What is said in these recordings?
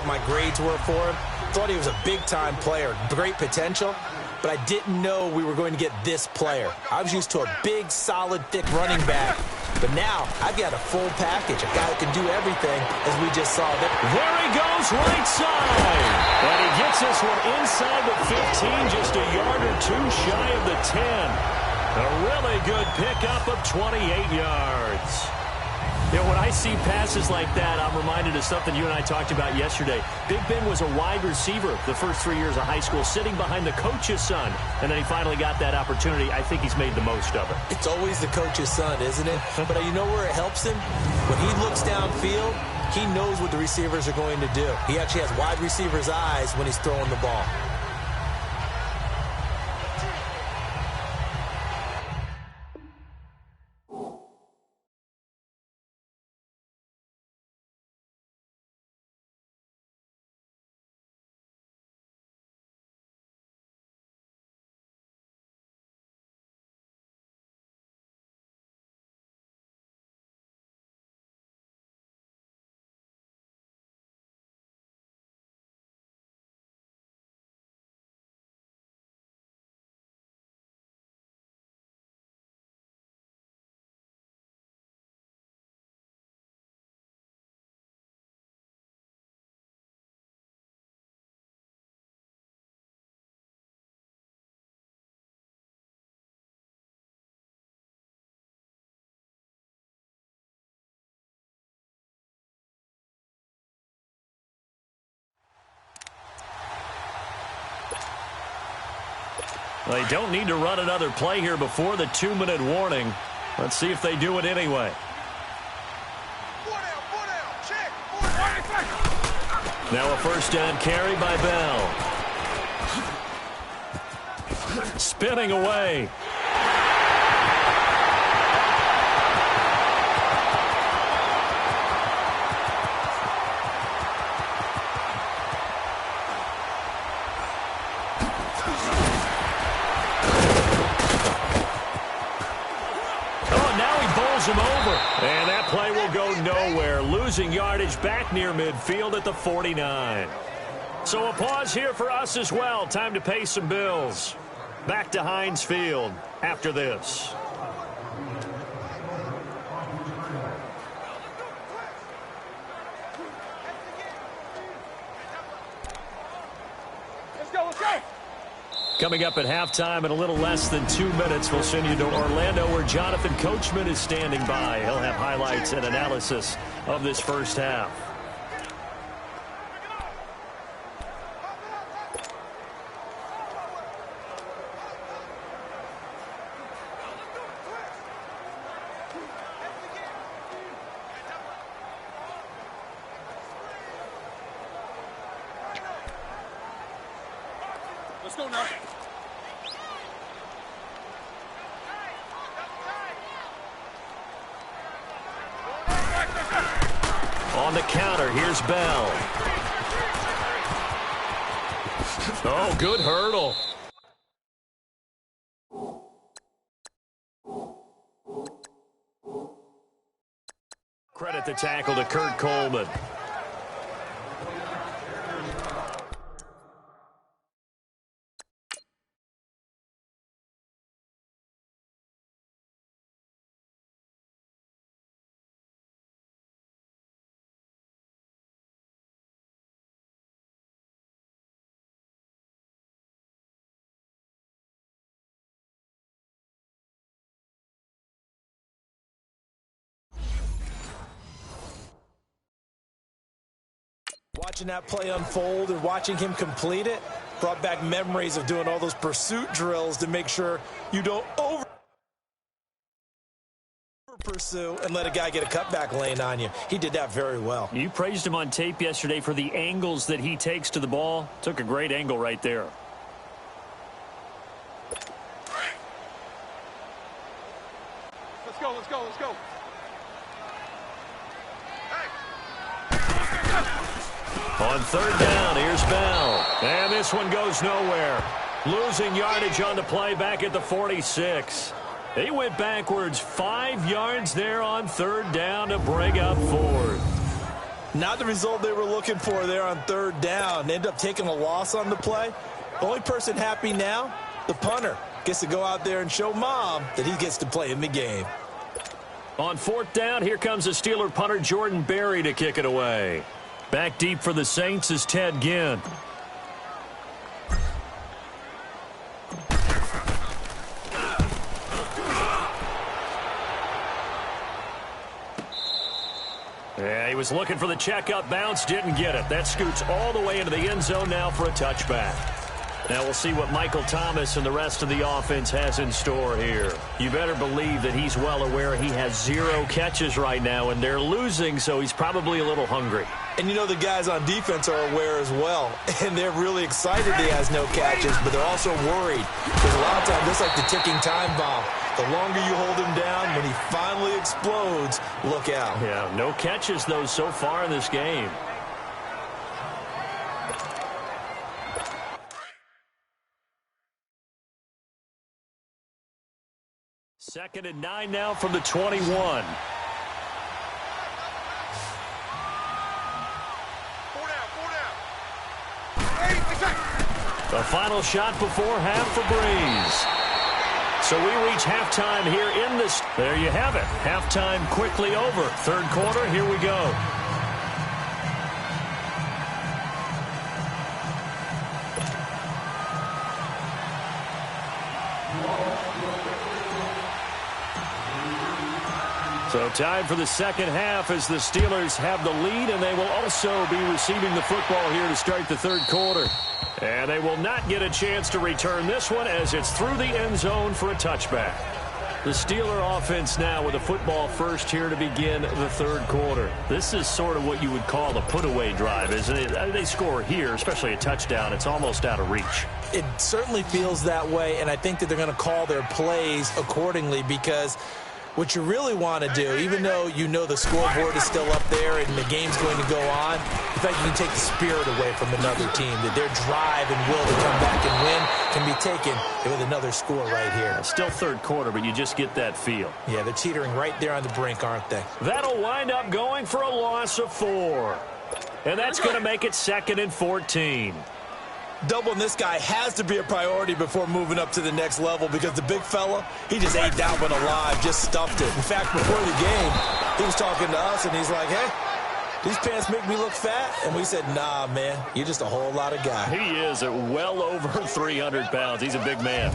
what my grades were for him. Thought he was a big-time player, great potential, but I didn't know we were going to get this player. I was used to a big, solid, thick running back, but now I've got a full package, a guy who can do everything, as we just saw. There he goes, right side. And he gets this one inside the 15, just a yard or two shy of the 10. A really good pickup of 28 yards. You know, when I see passes like that, I'm reminded of something you and I talked about yesterday. Big Ben was a wide receiver the first 3 years of high school, sitting behind the coach's son, and then he finally got that opportunity. I think he's made the most of it. It's always the coach's son, isn't it? But you know where it helps him? When he looks downfield, he knows what the receivers are going to do. He actually has wide receivers' eyes when he's throwing the ball. They don't need to run another play here before the 2-minute warning. Let's see if they do it anyway. Now a first down carry by Bell. Spinning away. Him over. And that play will go nowhere. Losing yardage back near midfield at the 49. So a pause here for us as well. Time to pay some bills. Back to Heinz Field after this. Coming up at halftime in a little less than 2 minutes, we'll send you to Orlando where Jonathan Coachman is standing by. He'll have highlights and analysis of this first half. Let's go now. On the counter, here's Bell. Oh, good hurdle. Credit the tackle to Kurt Coleman. Watching that play unfold and watching him complete it brought back memories of doing all those pursuit drills to make sure you don't over pursue and let a guy get a cutback lane on you. He did that very well. You praised him on tape yesterday for the angles that he takes to the ball. Took a great angle right there. Let's go, let's go, let's go. On third down, here's Bell. And this one goes nowhere. Losing yardage on the play back at the 46. He went backwards 5 yards there on third down to bring up fourth. Not the result they were looking for there on third down. They end up taking a loss on the play. The only person happy now, the punter, gets to go out there and show Mom that he gets to play in the game. On fourth down, here comes the Steeler punter Jordan Berry to kick it away. Back deep for the Saints is Ted Ginn. Yeah, he was looking for the checkup bounce, didn't get it. That scoots all the way into the end zone now for a touchback. Now we'll see what Michael Thomas and the rest of the offense has in store here. You better believe that he's well aware he has 0 catches right now, and they're losing, so he's probably a little hungry. And you know the guys on defense are aware as well, and they're really excited he has no catches, but they're also worried. Because a lot of times, just like the ticking time bomb, the longer you hold him down, when he finally explodes, look out. Yeah, no catches, though, so far in this game. Second and 9 now from the 21. 4 down, 4 down. 8, exactly. The final shot before half for Breeze. So we reach halftime here in this. There you have it. Halftime quickly over. Third quarter, here we go. So time for the second half as the Steelers have the lead, and they will also be receiving the football here to start the third quarter. And they will not get a chance to return this one as it's through the end zone for a touchback. The Steeler offense now with a football first here to begin the third quarter. This is sort of what you would call a put-away drive, isn't it? They score here, especially a touchdown. It's almost out of reach. It certainly feels that way, and I think that they're going to call their plays accordingly because what you really want to do, even though you know the scoreboard is still up there and the game's going to go on, in fact, you can take the spirit away from another team, that their drive and will to come back and win can be taken with another score right here. Still third quarter, but you just get that feel. Yeah, they're teetering right there on the brink, aren't they? That'll wind up going for a loss of 4. And that's going to make it second and 14. Doubling this guy has to be a priority before moving up to the next level because the big fella, he just ate that one alive, just stuffed it. In fact, before the game, he was talking to us, and he's like, hey, these pants make me look fat? And we said, nah, man, you're just a whole lot of guy. He is at well over 300 pounds. He's a big man.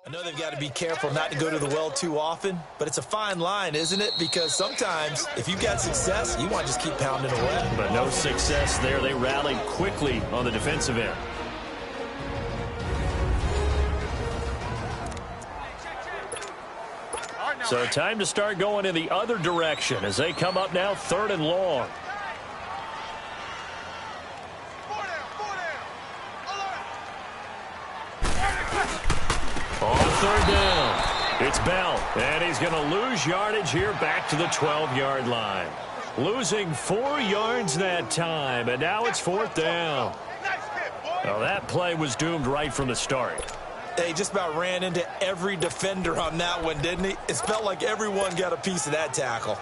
I know they've got to be careful not to go to the well too often, but it's a fine line, isn't it? Because sometimes, if you've got success, you want to just keep pounding away. But no success there. They rallied quickly on the defensive end. So time to start going in the other direction as they come up now 3rd and long. On 3rd down, it's Bell, and he's going to lose yardage here back to the 12-yard line. Losing 4 yards that time, and now it's 4th down. Well, that play was doomed right from the start. They just about ran into every defender on that one, didn't he? It felt like everyone got a piece of that tackle.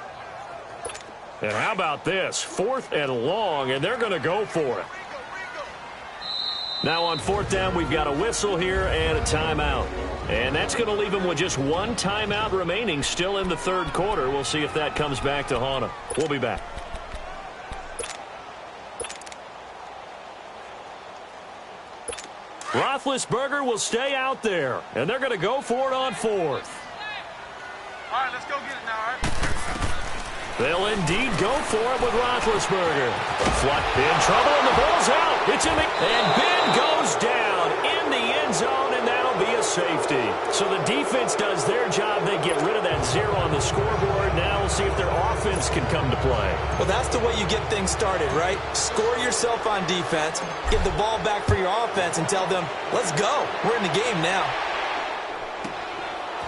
And how about this? 4th and long, and they're going to go for it. Now on 4th down, we've got a whistle here and a timeout. And that's going to leave them with just 1 timeout remaining still in the 3rd quarter. We'll see if that comes back to haunt them. We'll be back. Roethlisberger will stay out there, and they're going to go for it on 4th. All right, let's go get it now, all right? They'll indeed go for it with Roethlisberger. Fluck in trouble, and the ball's out. It's in the... And Ben goes down in the end zone, and that'll be a safety. So the defense does their job. They get rid of that 0 on the scoreboard. Now we'll see if their offense can come to play. Well, that's the way you get things started, right? Score yourself on defense, give the ball back for your offense, and tell them, let's go. We're in the game now.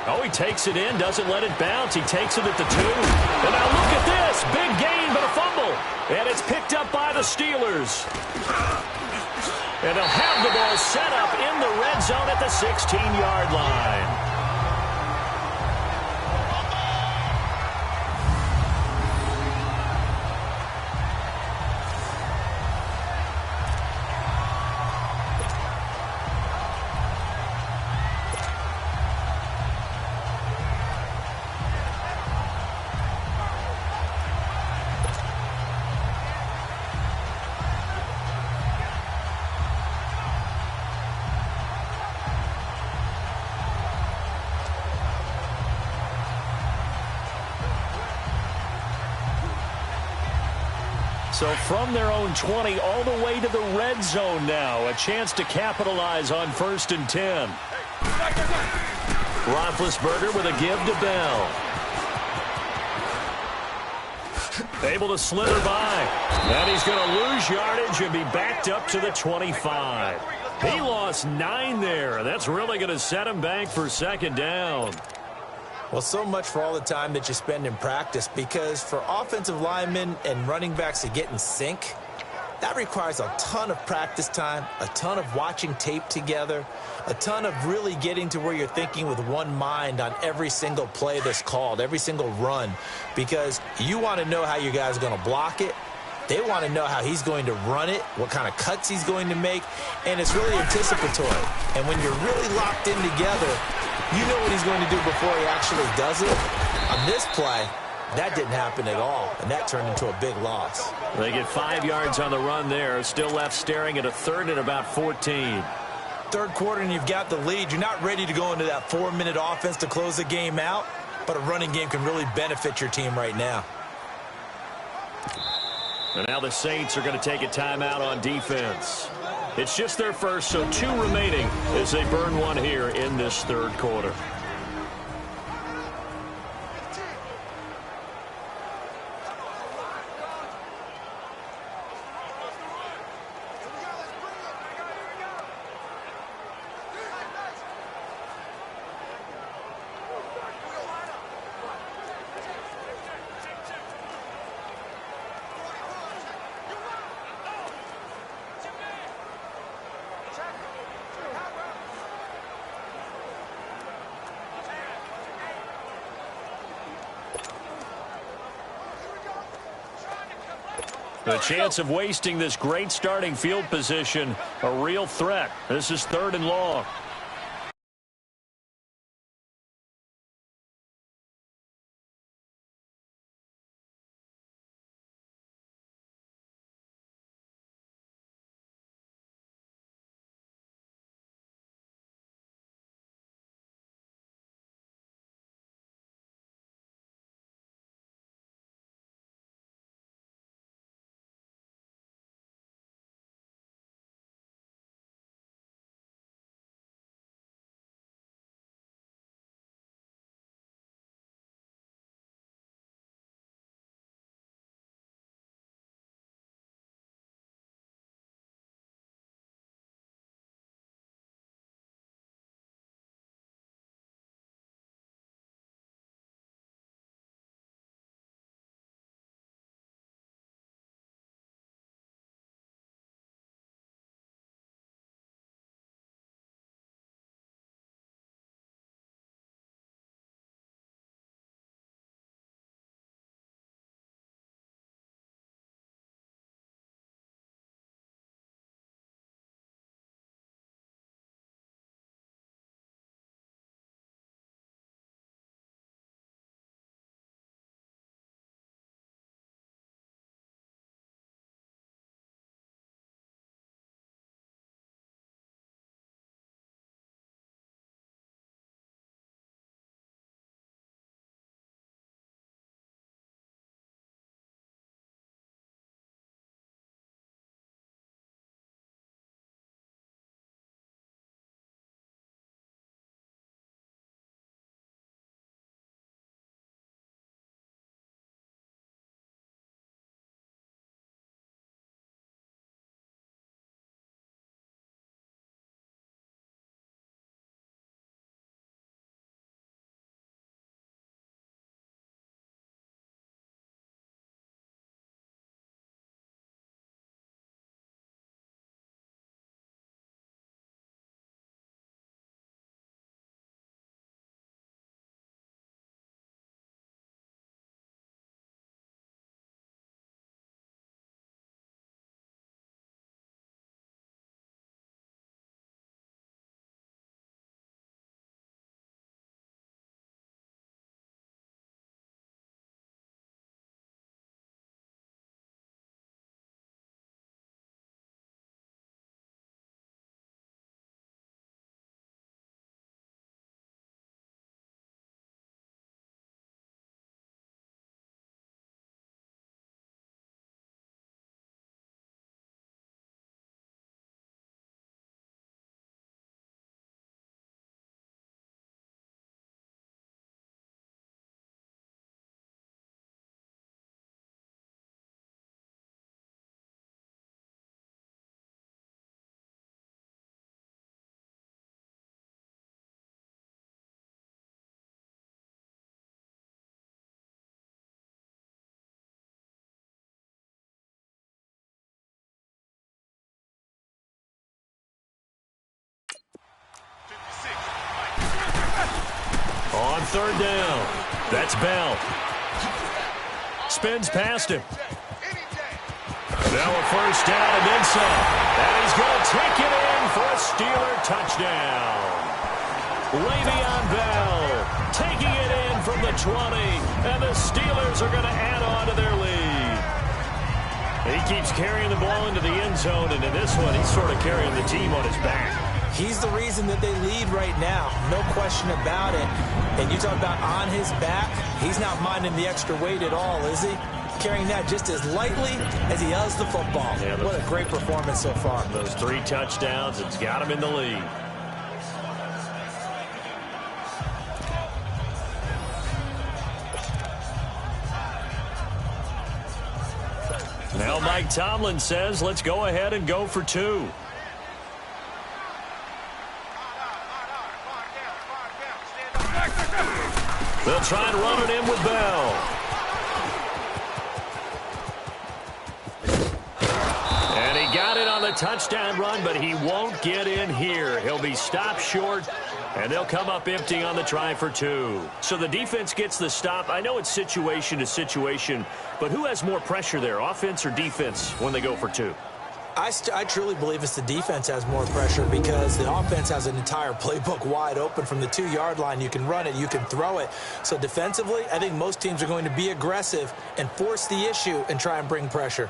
Oh, he takes it in, doesn't let it bounce. He takes it at the 2. And now look at this. Big gain, but a fumble. And it's picked up by the Steelers. And they'll have the ball set up in the red zone at the 16-yard line. So from their own 20 all the way to the red zone now. A chance to capitalize on 1st and 10. Roethlisberger with a give to Bell. Able to slither by. And he's going to lose yardage and be backed up to the 25. He lost 9 there. That's really going to set him back for 2nd down. Well, so much for all the time that you spend in practice, because for offensive linemen and running backs to get in sync, that requires a ton of practice time, a ton of watching tape together, a ton of really getting to where you're thinking with one mind on every single play that's called, every single run, because you want to know how your guy's going to block it. They want to know how he's going to run it, what kind of cuts he's going to make, and it's really anticipatory. And when you're really locked in together, you know what he's going to do before he actually does it. On this play, that didn't happen at all, and that turned into a big loss. They get 5 yards on the run there. Still left staring at a 3rd and about 14. 3rd quarter, and you've got the lead. You're not ready to go into that 4-minute offense to close the game out, but a running game can really benefit your team right now. And now the Saints are going to take a timeout on defense. It's just their first, so 2 remaining as they burn 1 here in this 3rd quarter. The chance of wasting this great starting field position, a real threat. This is 3rd and long. On third down, that's Bell. Spins past him. Now a first down and then some. And he's going to take it in for a Steeler touchdown. Le'Veon Bell taking it in from the 20. And the Steelers are going to add on to their lead. He keeps carrying the ball into the end zone. And in this one, he's sort of carrying the team on his back. He's the reason that they lead right now. No question about it. And you talk about on his back, he's not minding the extra weight at all, is he? Carrying that just as lightly as he does the football. Yeah, what a great performance so far. Those 3 touchdowns, it's got him in the lead. Now Mike Tomlin says, let's go ahead and go for 2. They'll try and run it in with Bell. And he got it on the touchdown run, but he won't get in here. He'll be stopped short, and they'll come up empty on the try for 2. So the defense gets the stop. I know it's situation to situation, but who has more pressure there, offense or defense, when they go for 2? I truly believe it's the defense has more pressure because the offense has an entire playbook wide open from the 2-yard line. You can run it, you can throw it. So defensively, I think most teams are going to be aggressive and force the issue and try and bring pressure.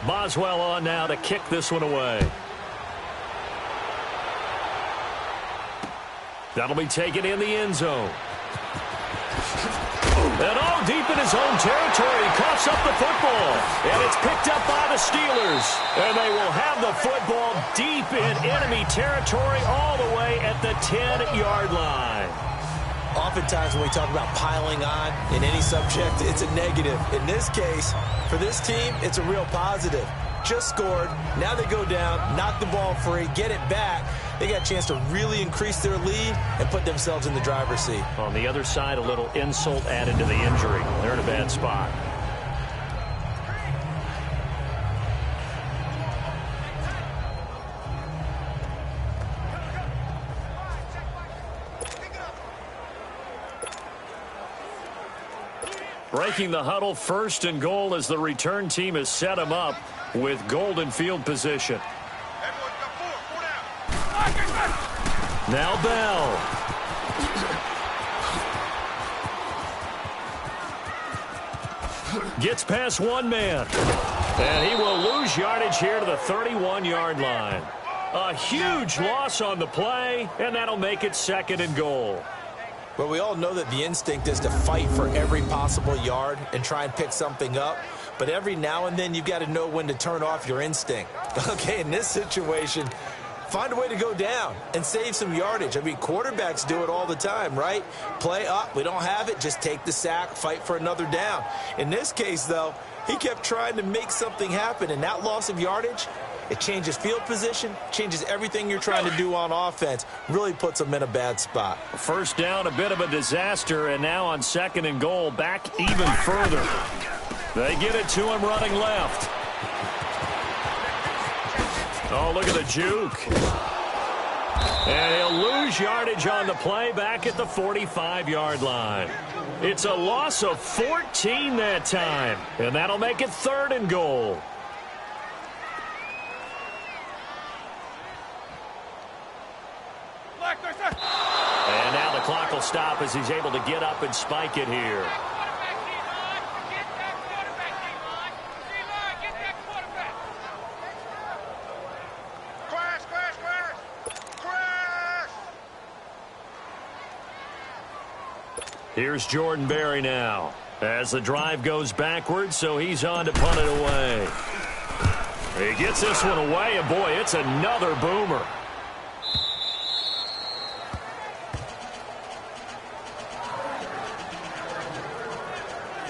Boswell on now to kick this one away. That'll be taken in the end zone. And all deep in his own territory, coughs up the football. And it's picked up by the Steelers. And they will have the football deep in enemy territory all the way at the 10-yard line. Oftentimes when we talk about piling on in any subject, it's a negative. In this case, for this team, it's a real positive. Just scored. Now they go down, knock the ball free, get it back. They got a chance to really increase their lead and put themselves in the driver's seat. On the other side, a little insult added to the injury. They're in a bad spot. Breaking the huddle, 1st and goal as the return team has set him up with golden field position. Everyone's got 4 down. Now Bell. Gets past one man. And he will lose yardage here to the 31-yard line. A huge loss on the play, and that'll make it 2nd and goal. Well, we all know that the instinct is to fight for every possible yard and try and pick something up. But every now and then, you've got to know when to turn off your instinct. Okay, in this situation, find a way to go down and save some yardage. I mean, quarterbacks do it all the time, right? Play up, we don't have it, just take the sack, fight for another down. In this case, though, he kept trying to make something happen, and that loss of yardage, it changes field position, changes everything you're trying to do on offense, really puts them in a bad spot. 1st down, a bit of a disaster, and now on 2nd and goal, back even further. They get it to him running left. Oh, look at the juke. And he'll lose yardage on the play back at the 45-yard line. It's a loss of 14 that time, and that'll make it 3rd and goal. And now the clock will stop as he's able to get up and spike it here. Here's Jordan Berry now as the drive goes backwards, so he's on to punt it away. He gets this one away, and boy, it's another boomer.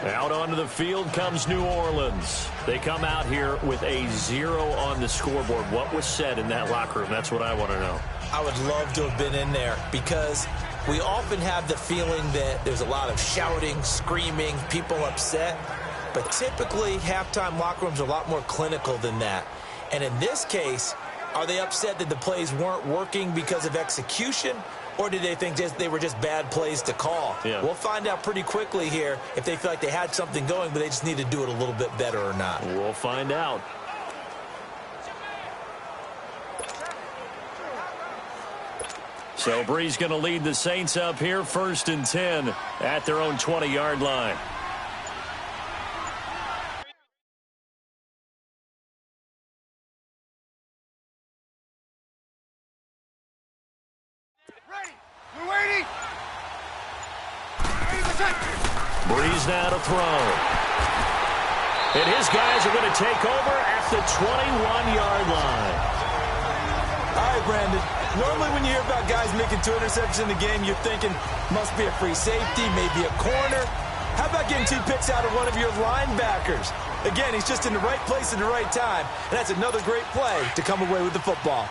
Out onto the field comes New Orleans. They come out here with a 0 on the scoreboard. What was said in that locker room? That's what I want to know. I would love to have been in there because we often have the feeling that there's a lot of shouting, screaming, people upset. But typically, halftime locker rooms are a lot more clinical than that. And in this case, are they upset that the plays weren't working because of execution? Or did they think they were just bad plays to call? Yeah. We'll find out pretty quickly here if they feel like they had something going, but they just need to do it a little bit better or not. We'll find out. So Bree's going to lead the Saints up here, 1st and 10 at their own 20-yard line. Breeze now to throw. And his guys are going to take over at the 21-yard line. All right, Brandon. Normally when you hear about guys making 2 interceptions in the game, you're thinking must be a free safety, maybe a corner. How about getting 2 picks out of one of your linebackers? Again, he's just in the right place at the right time, and that's another great play to come away with the football.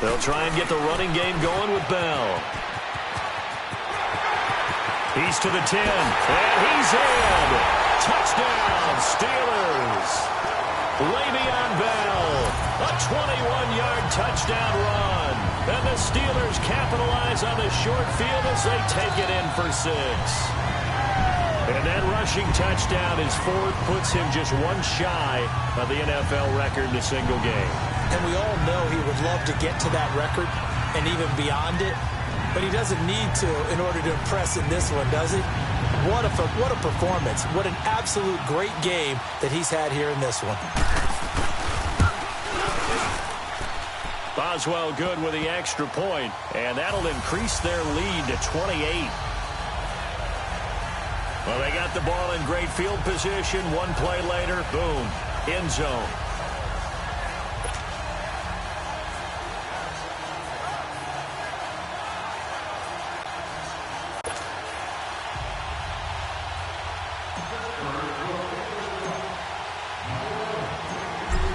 They'll try and get the running game going with Bell. He's to the 10, and he's in. Touchdown, Steelers. Le'Veon Bell, a 21-yard touchdown run. And the Steelers capitalize on the short field as they take it in for 6. And that rushing touchdown, his 4th, puts him just 1 shy of the NFL record in a single game. And we all know he would love to get to that record and even beyond it, but he doesn't need to in order to impress in this one, does he? What a performance. What an absolute great game that he's had here in this one. Boswell good with the extra point, and that'll increase their lead to 28. Well, they got the ball in great field position. 1 play later, boom, end zone.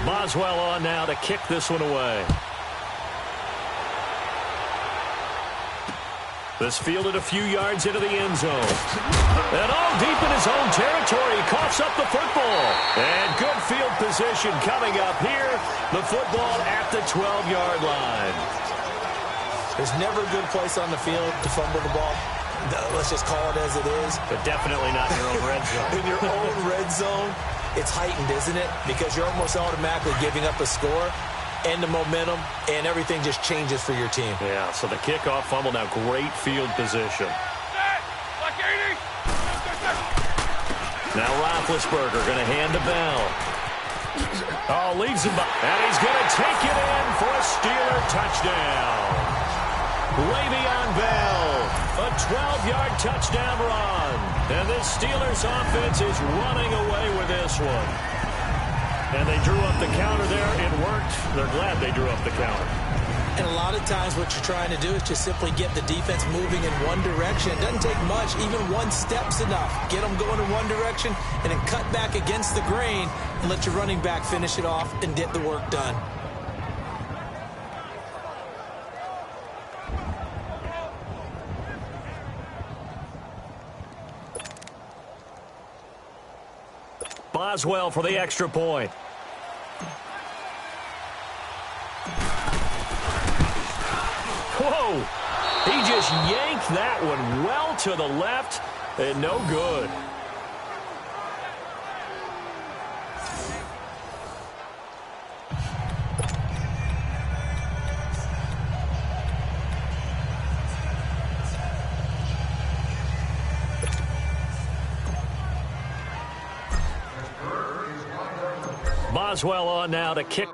Boswell on now to kick this one away. This fielded a few yards into the end zone. And all deep in his own territory, he coughs up the football. And good field position coming up here. The football at the 12-yard line. There's never a good place on the field to fumble the ball. Let's just call it as it is. But definitely not in your own red zone. In your own red zone, it's heightened, isn't it? Because you're almost automatically giving up a score and the momentum, and everything just changes for your team. Yeah, so the kickoff fumble, now great field position. Now Roethlisberger going to hand to Bell. Oh, leaves him by. And he's going to take it in for a Steeler touchdown. Le'Veon Bell, a 12-yard touchdown run. And this Steelers offense is running away with this one. And they drew up the counter there. It worked. They're glad they drew up the counter. And a lot of times what you're trying to do is just simply get the defense moving in one direction. It doesn't take much. Even one step's enough. Get them going in one direction and then cut back against the grain and let your running back finish it off and get the work done. Boswell for the extra point. Whoa! He just yanked that one well to the left and no good. Boswell on now to kick.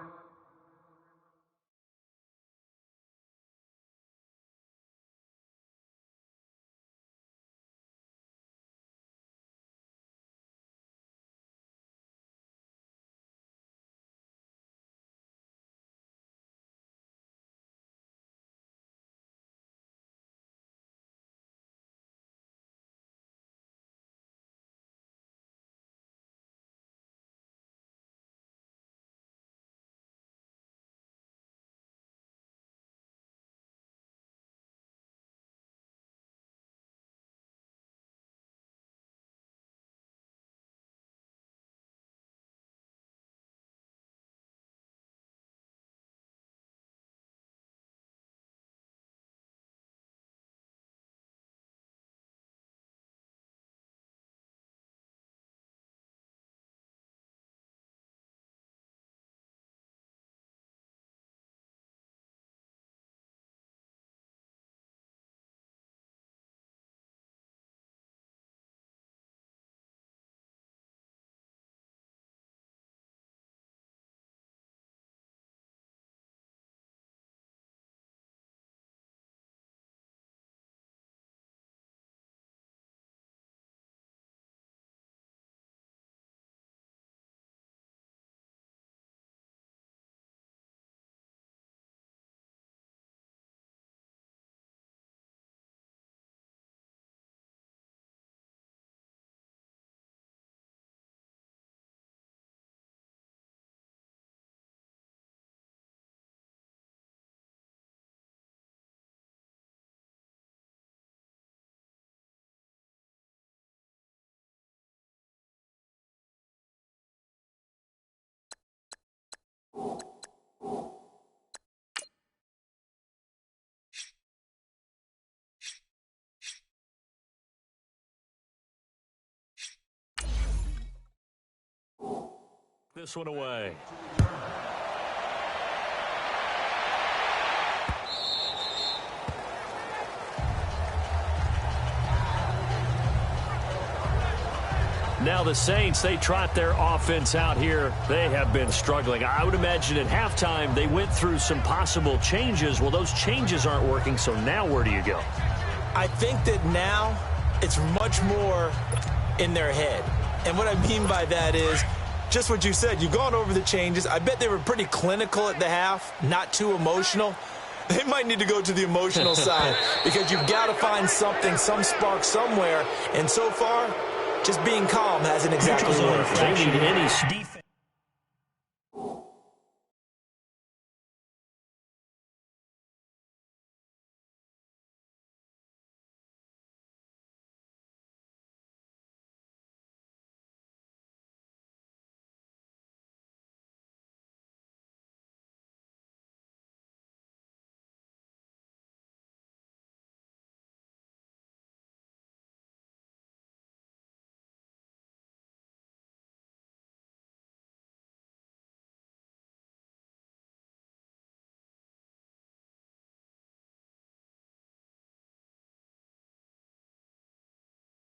This one away. Now the Saints, they trot their offense out here. They have been struggling. I would imagine at halftime they went through some possible changes. Well, those changes aren't working, so now where do you go? I think that now it's much more in their head. And what I mean by that is just what you said. You've gone over the changes. I bet they were pretty clinical at the half, not too emotional. They might need to go to the emotional side because you've got to find something, some spark somewhere. And so far, just being calm hasn't exactly worked. They need any defense.